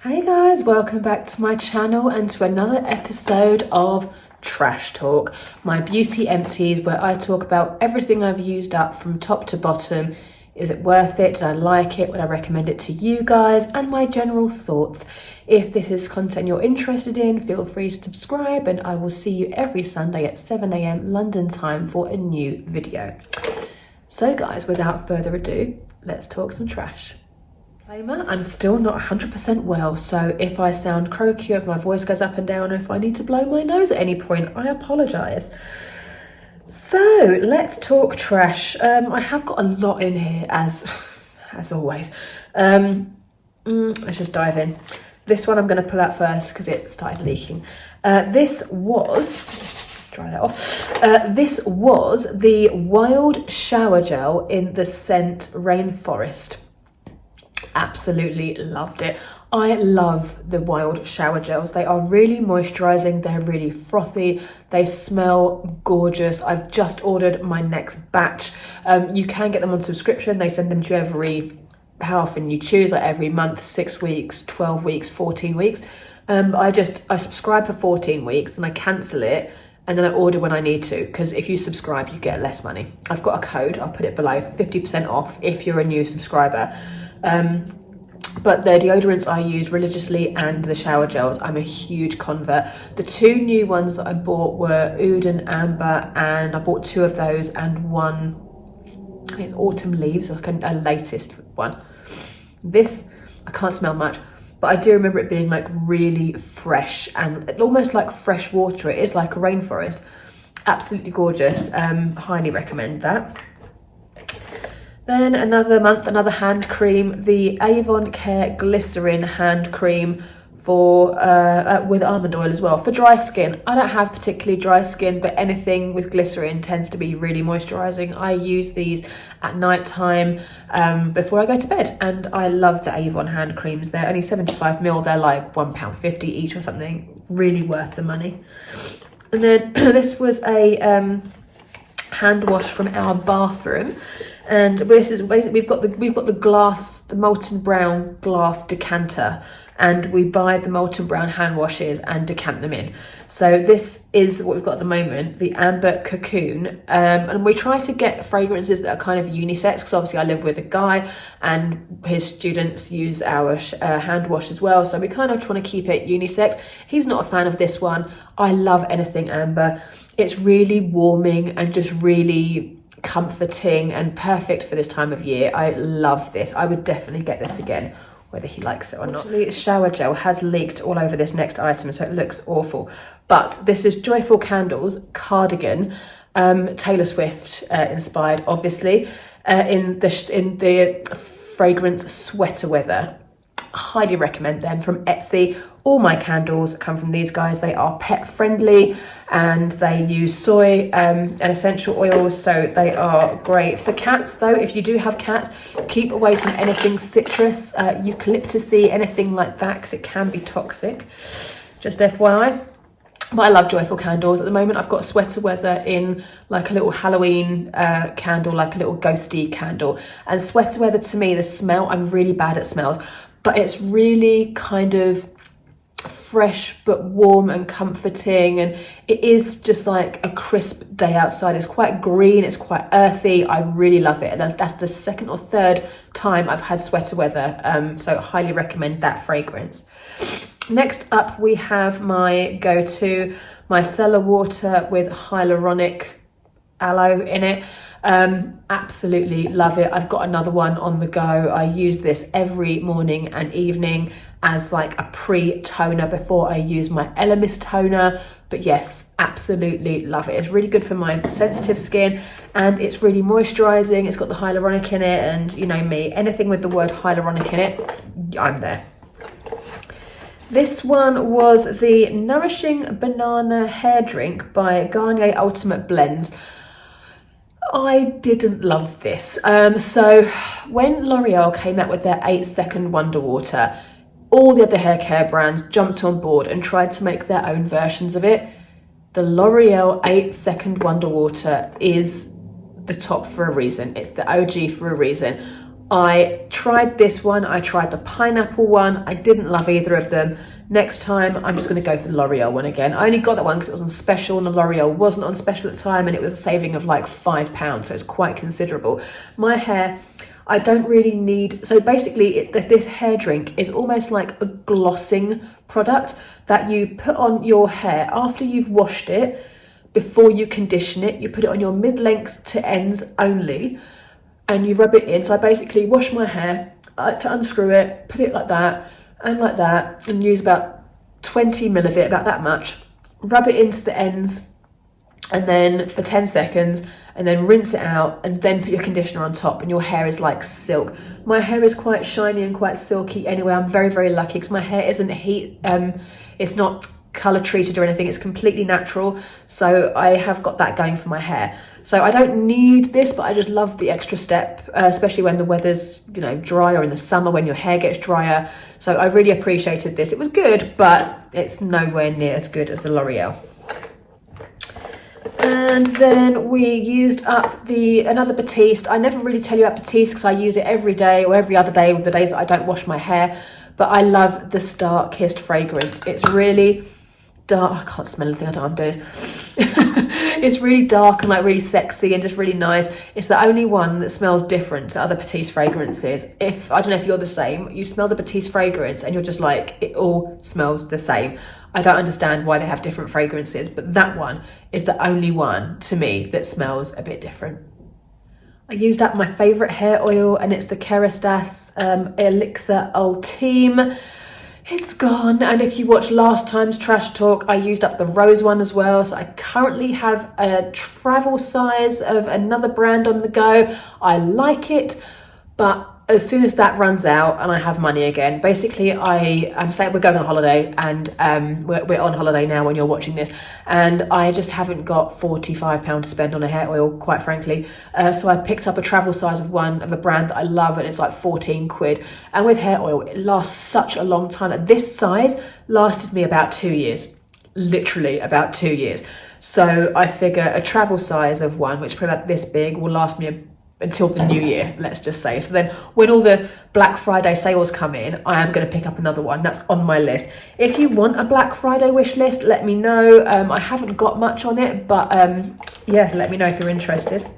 Hey guys, welcome back to my channel and to another episode of Trash Talk, my beauty empties, where I talk about everything I've used up from top to bottom. Is it worth it? Did I like it? Would I recommend it to you guys? And my general thoughts. If this is content you're interested in, feel free to subscribe, and I will see you every Sunday at 7 AM London time for a new video. So guys, without further ado, let's talk some trash. I'm still not 100% well, so if I sound croaky, if my voice goes up and down, if I need to blow my nose at any point, I apologise. So let's talk trash. I have got a lot in here, as always. Let's just dive in. This one I'm going to pull out first because it started leaking. This was, dry that off. This was the Wild Shower Gel in the scent Rainforest. Absolutely loved it. I love the Wild Shower Gels. They are really moisturizing, they're really frothy, they smell gorgeous. I've just ordered my next batch. You can get them on subscription. They send them to you how often you choose, like every month, 6 weeks, 12 weeks, 14 weeks. I subscribe for 14 weeks and I cancel it, and then I order when I need to, because if you subscribe you get less money. I've got a code, I'll put it below, 50% off if you're a new subscriber. But the deodorants I use religiously and the shower gels, I'm a huge convert. The two new ones that I bought were Oud and Amber, and I bought 2 of those and one, I think it's Autumn Leaves, like a latest one. This, I can't smell much, but I do remember it being like really fresh and almost like fresh water. It is like a rainforest. Absolutely gorgeous. Highly recommend that. Then another hand cream, the Avon Care Glycerin hand cream for with almond oil as well for dry skin. I don't have particularly dry skin, but anything with glycerin tends to be really moisturizing. I use these at night time before I go to bed, and I love the Avon hand creams. They're only 75ml, they're like £1.50 each or something. Really worth the money. And then this was a hand wash from our bathroom. And this is basically, we've got the molten brown glass decanter, and we buy the molten brown hand washes and decant them in. So this is what we've got at the moment, the Amber Cocoon, and we try to get fragrances that are kind of unisex, because obviously I live with a guy and his students use our hand wash as well, so we kind of trying to keep it unisex. He's not a fan of this one. I love anything Amber. It's really warming and just really comforting and perfect for this time of year. I love this. I would definitely get this again, whether he likes it or not. Actually, shower gel has leaked all over this next item, so it looks awful. But this is Joyful Candles Cardigan, Taylor Swift inspired, obviously, in the fragrance Sweater Weather. Highly recommend them, from Etsy. All my candles come from these guys. They are pet friendly and they use soy and essential oils, so they are great. For cats though, if you do have cats, keep away from anything citrus, eucalyptusy, anything like that, because it can be toxic, just FYI. But I love Joyful Candles. At the moment I've got Sweater Weather in like a little Halloween candle, like a little ghosty candle. And Sweater Weather, to me, the smell, I'm really bad at smells, but it's really kind of fresh but warm and comforting, and it is just like a crisp day outside. It's quite green, it's quite earthy. I really love it, and that's the second or third time I've had Sweater Weather, so highly recommend that fragrance. Next up we have my go-to micellar water with hyaluronic aloe in it. Absolutely love it. I've got another one on the go. I use this every morning and evening as like a pre-toner before I use my Elemis toner. But yes, absolutely love it. It's really good for my sensitive skin, and it's really moisturizing. It's got the hyaluronic in it, and you know me, anything with the word hyaluronic in it, I'm there. This one was the Nourishing Banana Hair Drink by Garnier Ultimate Blends. I didn't love this. So when L'Oreal came out with their 8-second Wonder Water, all the other hair care brands jumped on board and tried to make their own versions of it. The L'Oreal 8-second Wonder Water is the top for a reason. It's the OG for a reason. I tried this one, I tried the pineapple one, I didn't love either of them. Next time, I'm just going to go for the L'Oreal one again. I only got that one because it was on special and the L'Oreal wasn't on special at the time, and it was a saving of like £5, so it's quite considerable. My hair, I don't really need, so basically this hair drink is almost like a glossing product that you put on your hair after you've washed it, before you condition it. You put it on your mid-lengths to ends only, and you rub it in. So I basically wash my hair, I like to unscrew it, put it like that, and use about 20 ml of it, about that much, rub it into the ends, and then for 10 seconds, and then rinse it out, and then put your conditioner on top, and your hair is like silk. My hair is quite shiny and quite silky anyway. I'm very, very lucky because my hair isn't it's not colour treated or anything, it's completely natural, so I have got that going for my hair. So I don't need this, but I just love the extra step, especially when the weather's, you know, dry, or in the summer when your hair gets drier. So I really appreciated this. It was good, but it's nowhere near as good as the L'Oreal. And then we used up another Batiste. I never really tell you about Batiste because I use it every day or every other day, the days that I don't wash my hair. But I love the Star Kissed fragrance. It's really dark. I can't smell anything, I don't know what I'm doing. It's really dark and like really sexy and just really nice. It's the only one that smells different to other Batiste fragrances. I don't know if you're the same, you smell the Batiste fragrance and you're just like, it all smells the same. I don't understand why they have different fragrances, but that one is the only one to me that smells a bit different. I used up my favourite hair oil, and it's the Kerotin Elixir Ultime. It's gone, and if you watched last time's Trash Talk, I used up the rose one as well. So I currently have a travel size of another brand on the go. I like it, but as soon as that runs out and I have money again, basically I'm saying we're going on holiday, and we're on holiday now when you're watching this, and I just haven't got £45 to spend on a hair oil, quite frankly. So I picked up a travel size of one of a brand that I love, and it's like 14 quid. And with hair oil, it lasts such a long time. This size lasted me about 2 years, literally about 2 years. So I figure a travel size of one, which is probably about this big, will last me until the new year, let's just say. So then when all the Black Friday sales come in, I am going to pick up another one. That's on my list. If you want a Black Friday wish list, let me know. I haven't got much on it, but yeah, let me know if you're interested.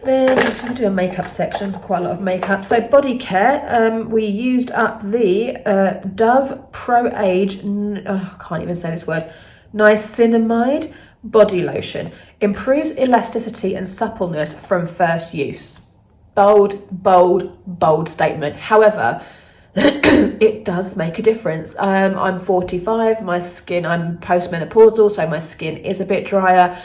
Then I'm trying to do a makeup section, quite a lot of makeup. So body care, we used up the Dove Pro Age, I can't even say this word, niacinamide body lotion. Improves elasticity and suppleness from first use. Bold, bold, bold statement. However, it does make a difference. I'm 45, my skin, I'm postmenopausal, so my skin is a bit drier.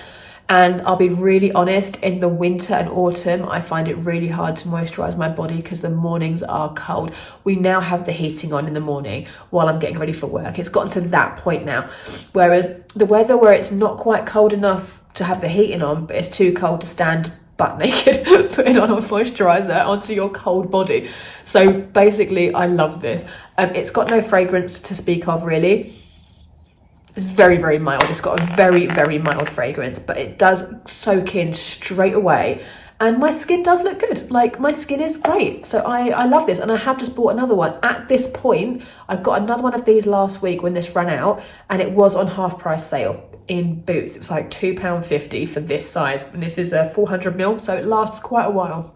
And I'll be really honest, in the winter and autumn, I find it really hard to moisturise my body because the mornings are cold. We now have the heating on in the morning while I'm getting ready for work. It's gotten to that point now. Whereas the weather where it's not quite cold enough to have the heating on, but it's too cold to stand butt naked putting on a moisturiser onto your cold body. So basically, I love this. It's got no fragrance to speak of, really. It's very, very mild. It's got a very, very mild fragrance, but it does soak in straight away. And my skin does look good. Like, my skin is great. So I love this. And I have just bought another one. At this point, I got another one of these last week when this ran out, and it was on half price sale in Boots. It was like £2.50 for this size. And this is a 400ml, so it lasts quite a while.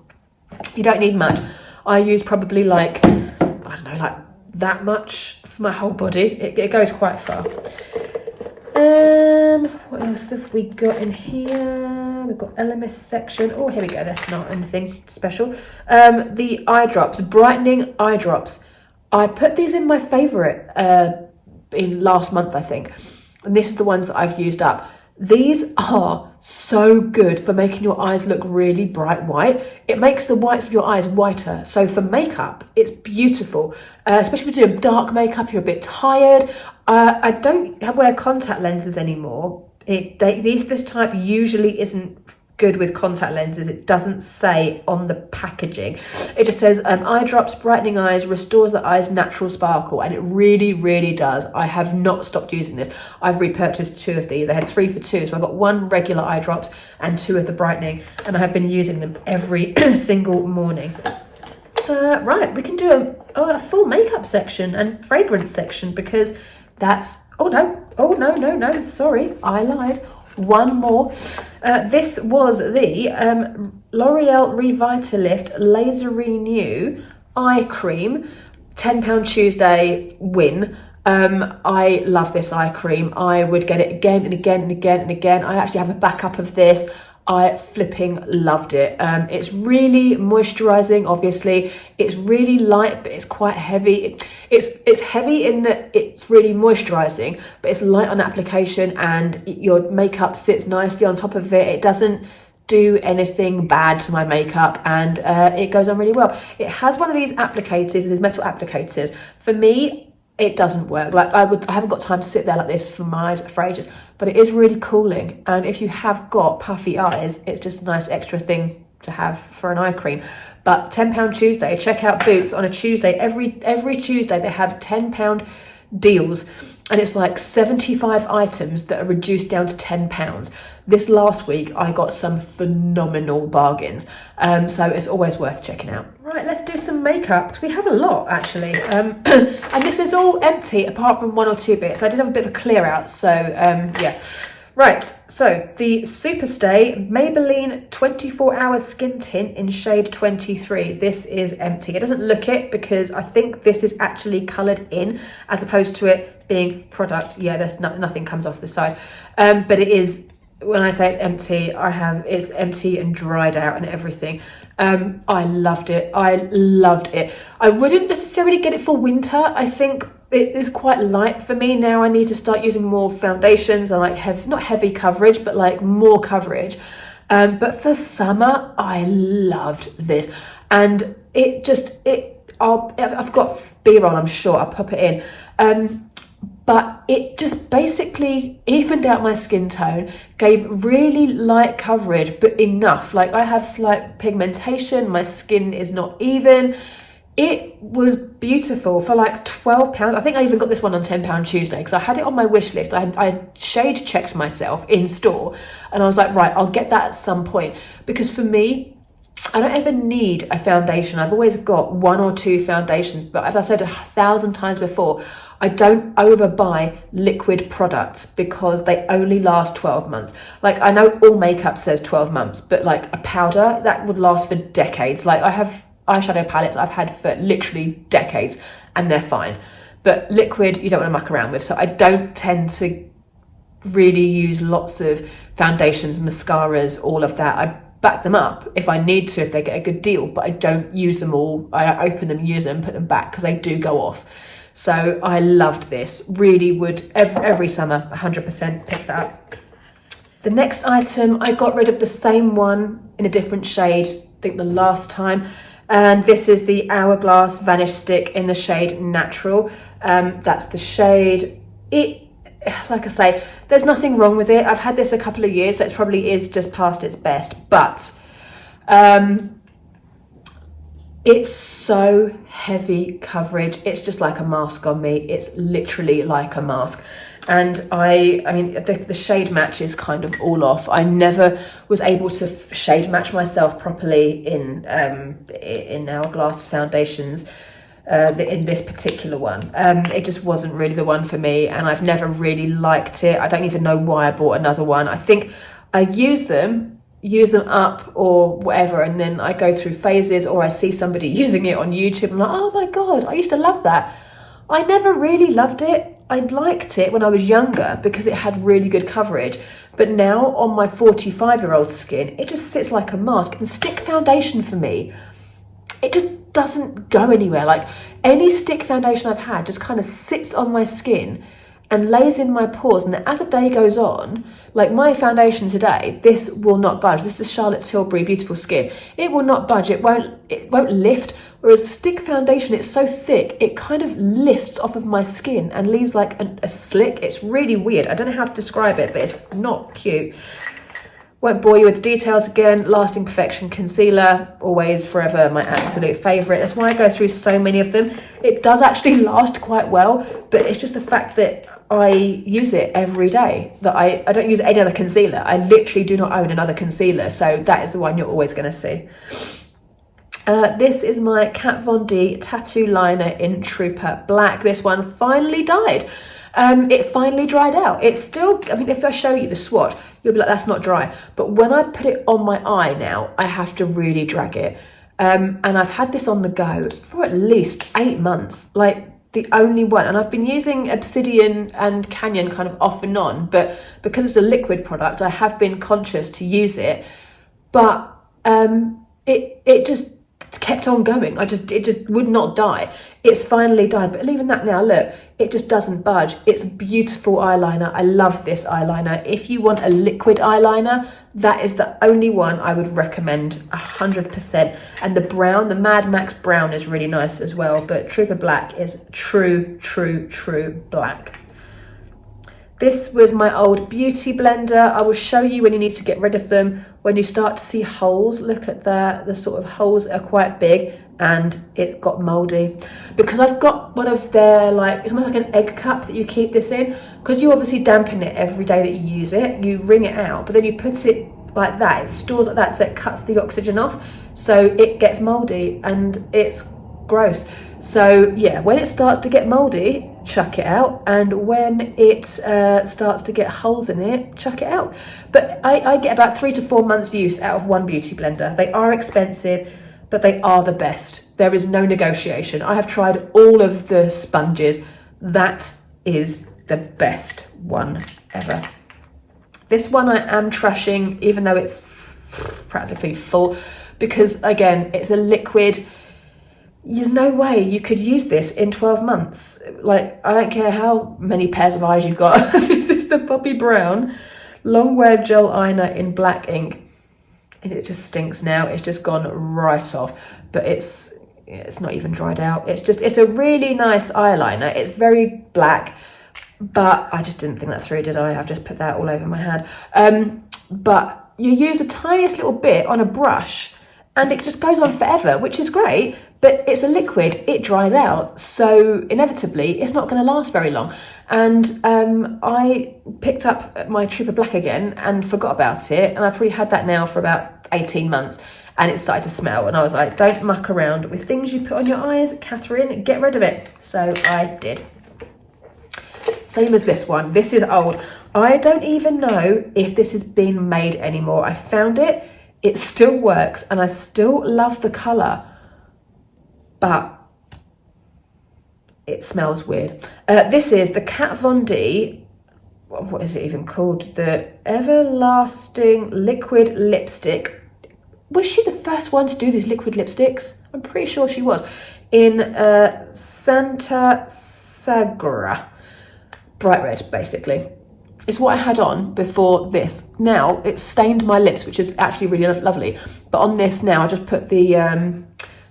You don't need much. I use probably like, I don't know, like that much for my whole body. It goes quite far. What else have we got in here? We've got LMS section. Oh, here we go. That's not anything special. The eye drops, brightening eye drops. I put these in my favourite in last month, I think. And this is the ones that I've used up. These are so good for making your eyes look really bright white. It makes the whites of your eyes whiter. So for makeup, it's beautiful. Especially if you do dark makeup, you're a bit tired. I don't wear contact lenses anymore. This type usually isn't good with contact lenses. It doesn't say on the packaging. It just says eye drops, brightening eyes, restores the eye's natural sparkle, and it really, really does. I have not stopped using this. I've repurchased 2 of these. I had 3 for 2, so I got 1 regular eye drops and 2 of the brightening, and I have been using them every single morning. Right, we can do a full makeup section and fragrance section, because that's, oh no, sorry, I lied. 1 more. This was the L'Oreal Revitalift Laser Renew Eye Cream, £10 Tuesday win. I love this eye cream. I would get it again and again and again and again. I actually have a backup of this. I flipping loved it. It's really moisturizing, obviously. It's really light, but it's quite heavy. It's heavy in that it's really moisturizing, but it's light on application, and your makeup sits nicely on top of it. It doesn't do anything bad to my makeup, and it goes on really well. It has one of these applicators, these metal applicators. For me, it doesn't work. Like I haven't got time to sit there like this for my eyes for ages, but it is really cooling. And if you have got puffy eyes, it's just a nice extra thing to have for an eye cream. But £10 Tuesday, check out Boots on a Tuesday. Every Tuesday they have £10 deals, and it's like 75 items that are reduced down to £10. This last week I got some phenomenal bargains, so it's always worth checking out. Right, let's do some makeup, because we have a lot actually, and this is all empty apart from 1 or 2 bits. I did have a bit of a clear out, so yeah. Right, so the Superstay Maybelline 24-hour skin tint in shade 23. This is empty. It doesn't look it, because I think this is actually coloured in as opposed to it being product. Yeah, there's nothing comes off the side, but it is. When I say it's empty, it's empty and dried out and everything. I loved it. I wouldn't necessarily get it for winter. I think it is quite light for me now. I need to start using more foundations. I like not heavy coverage, but like more coverage. But for summer, I loved this, and I've got B-roll. I'm sure I'll pop it in. But it just basically evened out my skin tone, gave really light coverage, but enough. Like I have slight pigmentation, my skin is not even. It was beautiful for like £12. I think I even got this one on £10 Tuesday, because I had it on my wish list. I shade checked myself in store, and I was like, right, I'll get that at some point. Because for me, I don't ever need a foundation. I've always got 1 or 2 foundations, but as I said 1,000 times before, I don't overbuy liquid products because they only last 12 months. Like I know all makeup says 12 months, but like a powder that would last for decades. Like I have eyeshadow palettes I've had for literally decades and they're fine. But liquid you don't want to muck around with. So I don't tend to really use lots of foundations, mascaras, all of that. I back them up if I need to, if they get a good deal, but I don't use them all. I open them, use them, put them back, because they do go off. So I loved this. Really would every summer 100% pick that up. The next item, I got rid of the same one in a different shade, I think the last time. And this is the Hourglass Vanish Stick in the shade Natural. That's the shade. Like I say, there's nothing wrong with it. I've had this a couple of years, so it probably is just past its best. But it's so heavy coverage. It's just like a mask on me. It's literally like a mask. And I mean, the shade match is kind of all off. I never was able to shade match myself properly in Hourglass foundations. In this particular one, it just wasn't really the one for me, and I've never really liked it. I don't even know why I bought another one. I think I use them up or whatever, and then I go through phases, or I see somebody using it on YouTube. I'm like, oh my god, I used to love that. I never really loved it. I liked it when I was younger because it had really good coverage, but now on my 45-year-old skin, it just sits like a mask. And stick foundation for me, it just doesn't go anywhere. Like any stick foundation I've had just kind of sits on my skin and lays in my pores, and as the day goes on, like my foundation today, this will not budge. This is Charlotte Tilbury Beautiful Skin. It will not budge. It won't lift. Whereas stick foundation, it's so thick, it kind of lifts off of my skin and leaves like a slick. It's really weird. I don't know how to describe it, but it's not cute. Won't bore you with the details again. Lasting Perfection Concealer, always, forever, my absolute favourite. That's why I go through so many of them. It does actually last quite well, but it's just the fact that I use it every day, that I don't use any other concealer. I literally do not own another concealer, so that is the one you're always going to see. This is my Kat Von D Tattoo Liner in Trooper Black. This one finally died. It finally dried out. It's still, I mean, if I show you the swatch, you'll be like, that's not dry. But when I put it on my eye now, I have to really drag it. And I've had this on the go for at least 8 months, like the only one. And I've been using Obsidian and Canyon kind of off and on, but because it's a liquid product, I have been conscious to use it. But it just kept on going. It just would not die. It's finally died, but even that now, look, it just doesn't budge. It's a beautiful eyeliner. I love this eyeliner. If you want a liquid eyeliner, that is the only one I would recommend 100%. And the brown, the Mad Max brown, is really nice as well, but Trooper Black is true black. This was my old beauty blender. I will show you when you need to get rid of them. When you start to see holes, look at that. The sort of holes are quite big and it got mouldy. Because I've got one of their, like, it's almost like an egg cup that you keep this in. Because you obviously dampen it every day that you use it. You wring it out, but then you put it like that. It stores like that, so it cuts the oxygen off. So it gets mouldy and it's gross. So yeah, when it starts to get mouldy, chuck it out, and when it starts to get holes in it, chuck it out. But I get about 3 to 4 months use out of one beauty blender. They are expensive, but they are the best. There is no negotiation. I have tried all of the sponges. That is the best one ever. This one I am trashing, even though it's practically full, because again, it's a liquid. There's no way you could use this in 12 months. Like, I don't care how many pairs of eyes you've got. This is the Poppy Brown Long Wear Gel Eyeliner in black ink. And it just stinks now. It's just gone right off. But it's not even dried out. It's a really nice eyeliner. It's very black. But I just didn't think that through, did I? I've just put that all over my hand. But you use the tiniest little bit on a brush and it just goes on forever, which is great, but it's a liquid, it dries out. So inevitably, it's not gonna last very long. And I picked up my Trooper Black again and forgot about it. And I've probably had that now for about 18 months and it started to smell. And I was like, don't muck around with things you put on your eyes, Catherine, get rid of it. So I did. Same as this one, this is old. I don't even know if this has been made anymore. I found it. It still works and I still love the colour, but it smells weird. This is the Kat Von D, what is it even called? The Everlasting Liquid Lipstick. Was she the first one to do these liquid lipsticks? I'm pretty sure she was. In Santa Sagra. Bright red, basically. It's what I had on before this. Now, it's stained my lips, which is actually really lovely. But on this now, I just put the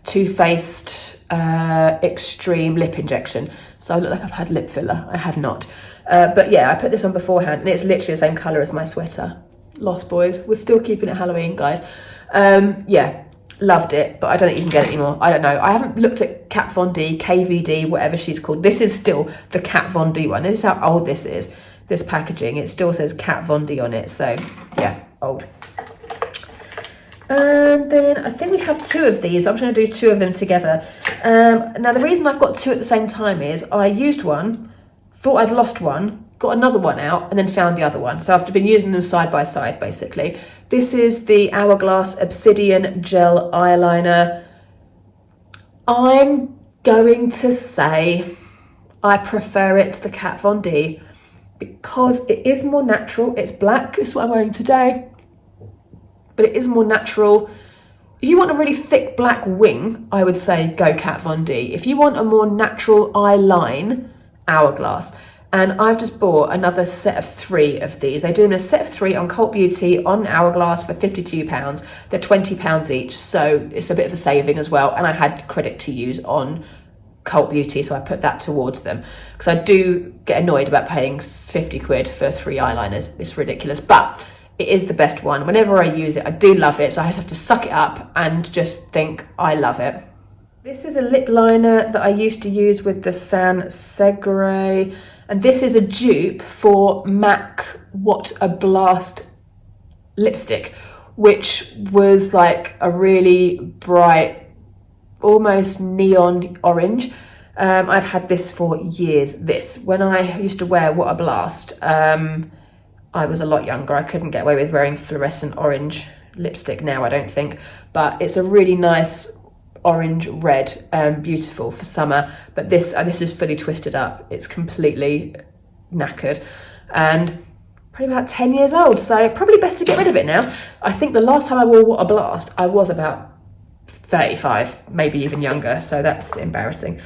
Too Faced Extreme Lip Injection. So I look like I've had lip filler. I have not. But yeah, I put this on beforehand, and it's literally the same colour as my sweater. Lost Boys. We're still keeping it Halloween, guys. Yeah, loved it, but I don't think you can get it anymore. I don't know. I haven't looked at Kat Von D, KVD, whatever she's called. This is still the Kat Von D one. This is how old this is. This packaging, it still says Kat Von D on it, so yeah, old. And then I think we have 2 of these. I'm just going to do 2 of them together. Now the reason I've got 2 at the same time is I used one, thought I'd lost one, got another one out, and then found the other one. So I've been using them side by side, basically. This is the Hourglass Obsidian Gel Eyeliner. I'm going to say I prefer it to the Kat Von D, because it is more natural. It's black, it's what I'm wearing today, but it is more natural. If you want a really thick black wing, I would say go Kat Von D. If you want a more natural eye line, Hourglass. And I've just bought another set of 3 of these. They do them in a set of 3 on Cult Beauty on Hourglass for £52. They're £20 each, so it's a bit of a saving as well. And I had credit to use on Cult Beauty, so I put that towards them, because I do get annoyed about paying 50 quid for 3 eyeliners. It's ridiculous, but it is the best one. Whenever I use it, I do love it. So I have to suck it up and just think I love it. This is a lip liner that I used to use with the San Segre. And this is a dupe for MAC What a Blast lipstick, which was like a really bright, almost neon orange. I've had this for years. When I used to wear What a Blast, I was a lot younger. I couldn't get away with wearing fluorescent orange lipstick now, I don't think. But it's a really nice orange red, beautiful for summer. But this is fully twisted up. It's completely knackered and probably about 10 years old. So probably best to get rid of it now. I think the last time I wore What a Blast, I was about 35, maybe even younger. So that's embarrassing.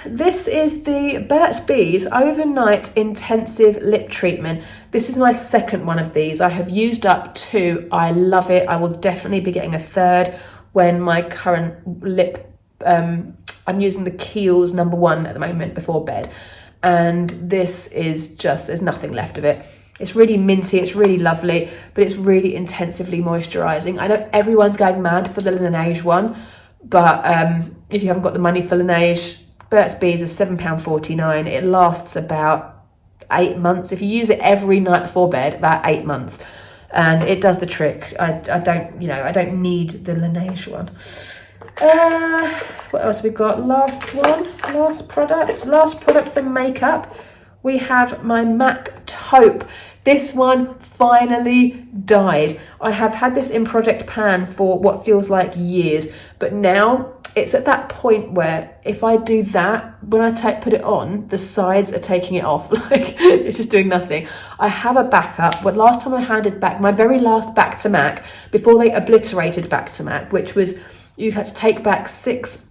This is the Burt's Bees Overnight Intensive Lip Treatment. This is my second one of these. I have used up 2. I love it. I will definitely be getting a third when my current lip, I'm using the Kiehl's number 1 at the moment before bed. And this is just, there's nothing left of it. It's really minty, it's really lovely, but it's really intensively moisturising. I know everyone's going mad for the Laneige one, but if you haven't got the money for Laneige, Burt's Bees is £7.49. It lasts about 8 months. If you use it every night before bed, about 8 months. And it does the trick. I don't need the Laneige one. What else have we got? Last product for makeup. We have my MAC taupe. This one finally died. I have had this in Project Pan for what feels like years, but now it's at that point where if I do that, when I put it on, the sides are taking it off. Like, it's just doing nothing. I have a backup. But last time I handed back, my very last back to MAC, before they obliterated back to MAC, which was you had to take back 6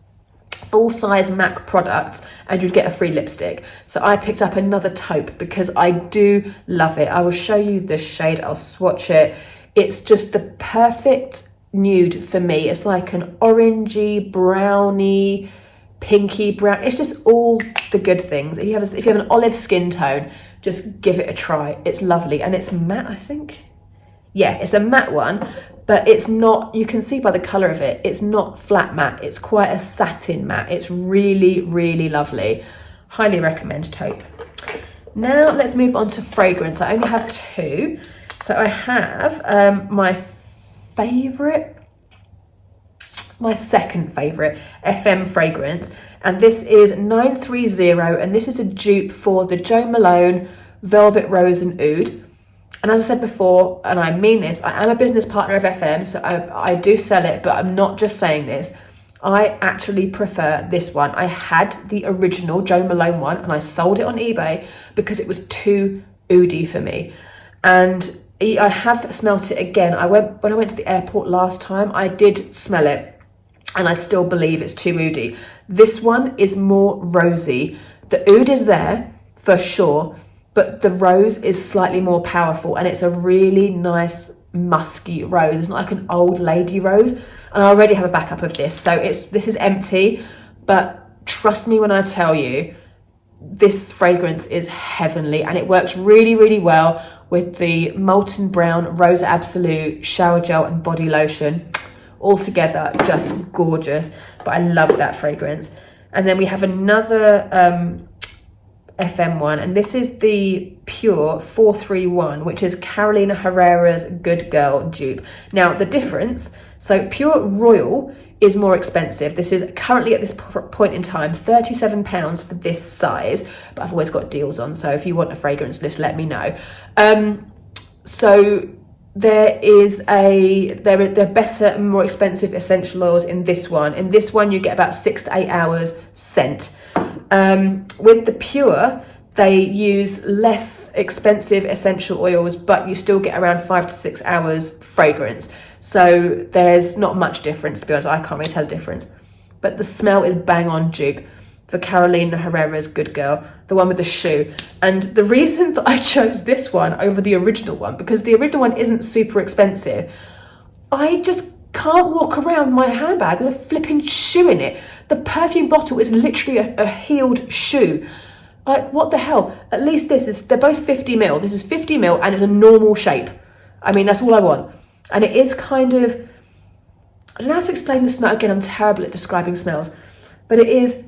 full-size MAC products and you'd get a free lipstick. So I picked up another taupe because I do love it. I will show you the shade. I'll swatch it. It's just the perfect nude for me. It's like an orangey, browny, pinky brown. It's just all the good things. If you have an olive skin tone, just give it a try. It's lovely. And it's matte, I think. Yeah, it's a matte one, but it's not, you can see by the colour of it, it's not flat matte. It's quite a satin matte. It's really, really lovely. Highly recommend taupe. Now let's move on to fragrance. I only have 2. So I have my second favourite FM fragrance, and this is 930, and this is a dupe for the Jo Malone Velvet Rose and Oud. And as I said before, and I mean this, I am a business partner of FM, so I do sell it, but I'm not just saying this. I actually prefer this one. I had the original Jo Malone one and I sold it on eBay because it was too oody for me. And I have smelt it again. When I went to the airport last time, I did smell it and I still believe it's too oody. This one is more rosy. The oud is there for sure, but the rose is slightly more powerful and it's a really nice musky rose. It's not like an old lady rose. And I already have a backup of this. So this is empty, but trust me when I tell you, this fragrance is heavenly and it works really, really well with the Molten Brown Rose Absolute shower gel and body lotion. All together, just gorgeous. But I love that fragrance. And then we have another FM one, and this is the Pure 431, which is Carolina Herrera's Good Girl dupe. Now the difference, so Pure Royal is more expensive. This is currently at this point in time £37 for this size, but I've always got deals on, so if you want a fragrance list, let me know. So there are better and more expensive essential oils in this one. In this one you get about 6 to 8 hours scent. With the Pure, they use less expensive essential oils, but you still get around 5 to 6 hours fragrance. So there's not much difference, to be honest. I can't really tell the difference. But the smell is bang on dupe for Carolina Herrera's Good Girl, the one with the shoe. And the reason that I chose this one over the original one, because the original one isn't super expensive, I just can't walk around my handbag with a flipping shoe in it. The perfume bottle is literally a heeled shoe. Like, what the hell? At least they're both 50ml. This is 50ml and it's a normal shape. I mean, that's all I want. And it is kind of, I don't know how to explain the smell. Again, I'm terrible at describing smells. But it is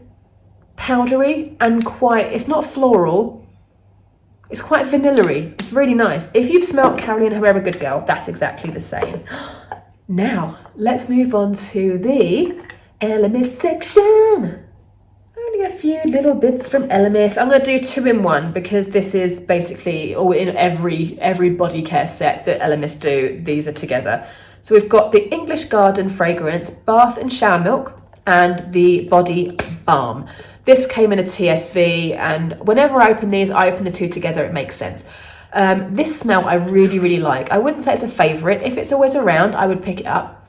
powdery and it's not floral. It's quite vanilla-y. It's really nice. If you've smelled Caroline Herrera Good Girl, that's exactly the same. Now, let's move on to the Elemis section. Only a few little bits from Elemis. I'm going to do 2 in 1 because this is basically all in every body care set that Elemis do. These are together. So we've got the English Garden fragrance, bath and shower milk, and the body balm. This came in a TSV, and whenever I open these, I open the 2 together. It makes sense. This smell I really, really like. I wouldn't say it's a favourite. If it's always around, I would pick it up.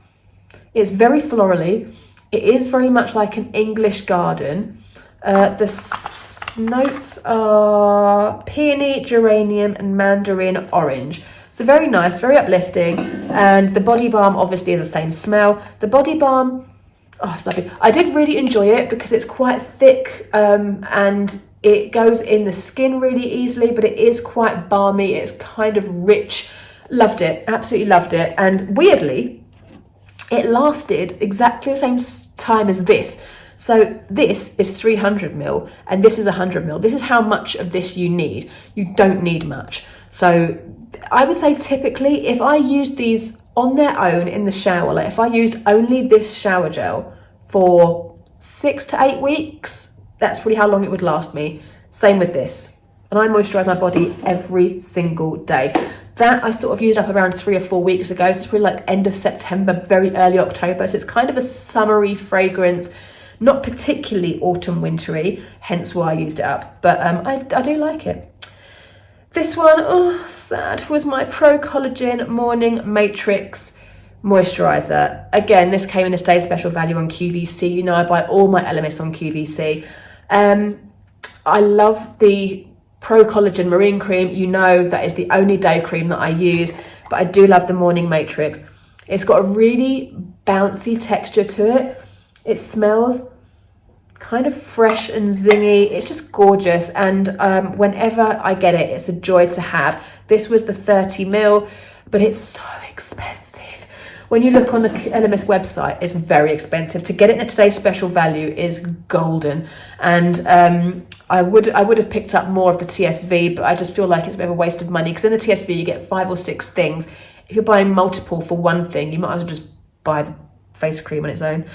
It's very florally. It is very much like an English Garden. The notes are peony, geranium, and mandarin orange. So very nice, very uplifting. And the body balm obviously is the same smell. The body balm, oh, it's lovely. I did really enjoy it because it's quite thick and it goes in the skin really easily, but it is quite balmy. It's kind of rich. Loved it, absolutely loved it. And weirdly, it lasted exactly the same time as this. So this is 300ml and this is 100ml. This is how much of this you need. You don't need much. So I would say typically if I used these on their own in the shower, like if I used only this shower gel for 6 to 8 weeks, that's probably how long it would last me. Same with this. And I moisturise my body every single day. That I sort of used up around 3 or 4 weeks ago. So it's probably like end of September, very early October. So it's kind of a summery fragrance. Not particularly autumn wintry, hence why I used it up, but I do like it. This one, oh sad, was my Pro Collagen Morning Matrix Moisturiser. Again, this came in a Day Special value on QVC. You know I buy all my Elemis on QVC. I love the Pro Collagen Marine Cream. You know that is the only day cream that I use, but I do love the Morning Matrix. It's got a really bouncy texture to it. It smells kind of fresh and zingy. It's just gorgeous, and whenever I get it, it's a joy to have. This was the 30ml, but it's so expensive. When you look on the Elemis website, it's very expensive. To get it in a Today's Special value is golden, and I would have picked up more of the TSV, but I just feel like it's a bit of a waste of money because in the TSV you get 5 or 6 things. If you're buying multiple for one thing, you might as well just buy the face cream on its own.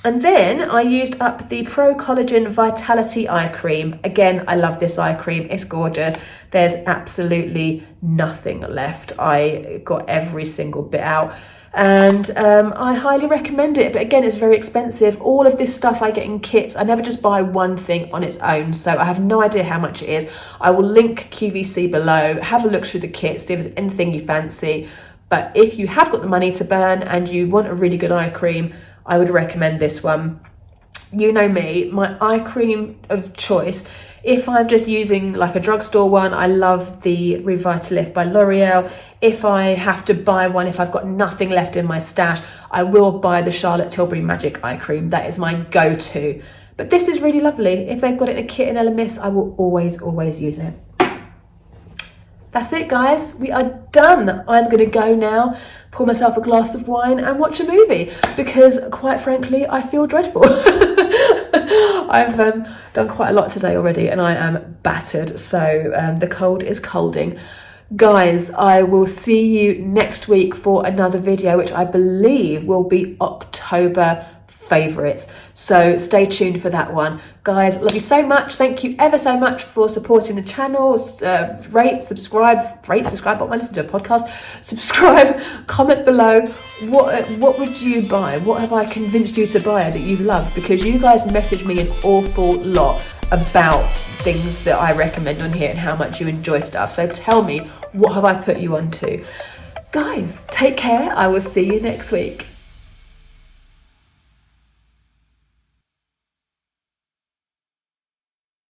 And then I used up the Pro Collagen Vitality Eye Cream. Again, I love this eye cream. It's gorgeous. There's absolutely nothing left. I got every single bit out. And I highly recommend it. But again, it's very expensive. All of this stuff I get in kits. I never just buy one thing on its own. So I have no idea how much it is. I will link QVC below. Have a look through the kits, see if there's anything you fancy. But if you have got the money to burn and you want a really good eye cream, I would recommend this one. You know me, my eye cream of choice, if I'm just using like a drugstore one, I love the Revitalift by L'Oreal. If I have to buy one, if I've got nothing left in my stash, I will buy the Charlotte Tilbury Magic Eye Cream. That is my go-to. But this is really lovely. If they've got it in a kit in Elemis, I will always, always use it. That's it, guys. We are done. I'm going to go now, pour myself a glass of wine and watch a movie because, quite frankly, I feel dreadful. I've done quite a lot today already and I am battered, so the cold is colding. Guys, I will see you next week for another video, which I believe will be October favourites. So stay tuned for that one. Guys, love you so much. Thank you ever so much for supporting the channel. Rate, subscribe, but I listen to a podcast. Subscribe, comment below. What would you buy? What have I convinced you to buy that you love? Because you guys message me an awful lot about things that I recommend on here and how much you enjoy stuff. So tell me, what have I put you onto? Guys, take care. I will see you next week.